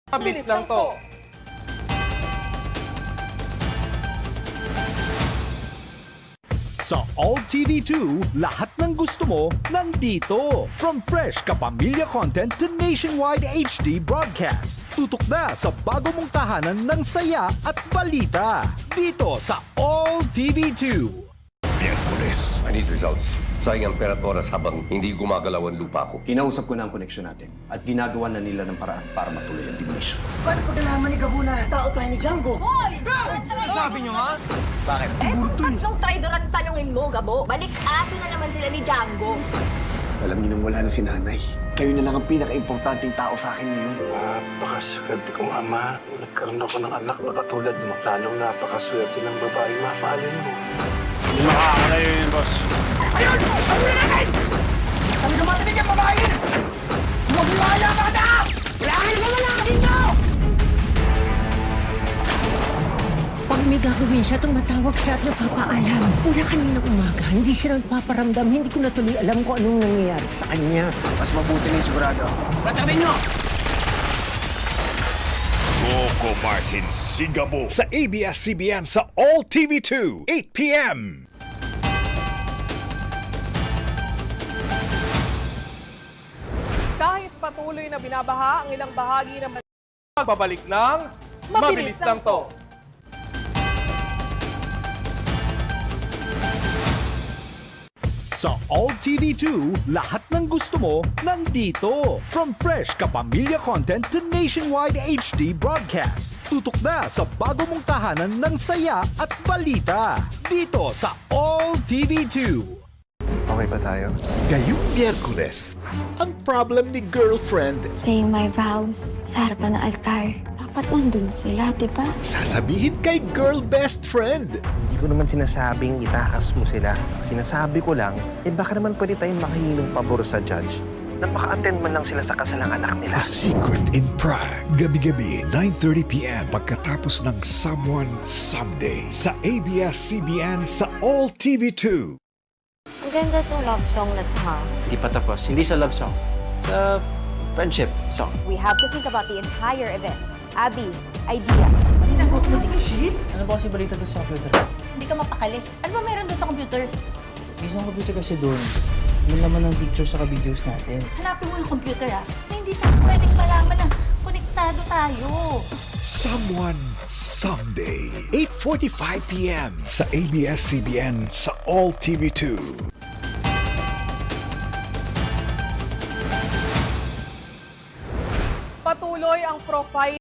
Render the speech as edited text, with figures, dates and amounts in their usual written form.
Mabilis lang to. Sa All TV2, lahat ng gusto mo nandito. From fresh kapamilya content to nationwide HD broadcast. Tutok na sa bago mong tahanan ng saya at balita. Dito sa All TV2. Miyerkules. I need results. Sayang ang pera't oras habang hindi gumagalaw ang lupa ko. Kinausap ko na ang koneksyon natin at ginagawa na nila ng paraan para matuloy ang demolition. Paano ko nalaman ni Gabo na tao tayo ni Django? Hoy! Sabi nyo nga? Bakit? Eh, kung tatlong traidor ang tanongin mo, Gabo, balik-aso na naman sila ni Django. Alam niyo nang wala na si nanay. Kayo na lang ang pinaka-importanting tao sa akin ngayon. Napakaswerte kong ama. Nagkaroon ako ng anak na katulad mo. Lalong napakaswerte ng babae mahalin mo. Hindi makakalayo yun, boss. Ayun! Ang natin! Kami dumatanig ang babae! Magwala ka na! Kailangan mo na lang dito! Pag may gagawin siya, tumatawag siya at nagpapaalam. Mula kanina umaga, hindi siya nagpaparamdam. Hindi ko na tuloy alam kung anong nangyayari sa kanya. Mas mabuti na yung sigurado. Patamin nyo! Coco Martin Sigabo sa ABS-CBN sa All TV2, 8 p.m. Kahit patuloy na binabaha ang ilang bahagi ng magbabalik ng mabilis lang to. Sa All TV2, lahat ng gusto mo nandito. From fresh kapamilya content to nationwide HD broadcast. Tutok na sa bago mong tahanan ng saya at balita. Dito sa All TV2. Okay ba tayo? Ngayong Miyerkules, ang problem ni girlfriend, Saying my vows sa harapan ng altar. Dapat nandun sila, di ba? sasabihin kay girl best friend. Hindi ko naman sinasabing itakas mo sila. Sinasabi ko lang, baka naman pwede tayong makahingi ng pabor sa judge. Napaka-attend man lang sila sa kasalang anak nila. A Secret in Prague. Gabi-gabi, 9:30 p.m. pagkatapos ng Someone Someday sa ABS-CBN sa All TV2. Ang ganda tong love song na to, ha? Hindi pa tapos. Hindi siya love song. It's a friendship song. We have to think about the entire event. Abby, ideas. Ano ba kasi balita doon sa computer? Hindi ka mapakali. Ano ba meron doon sa computer? May isang computer kasi doon. May laman ng pictures sa videos natin. Hanapin mo yung computer, ha? Hindi tayo pwedeng malaman na konektado tayo. Someone Someday. 8:45 p.m. sa ABS-CBN sa All TV2. Patuloy ang profile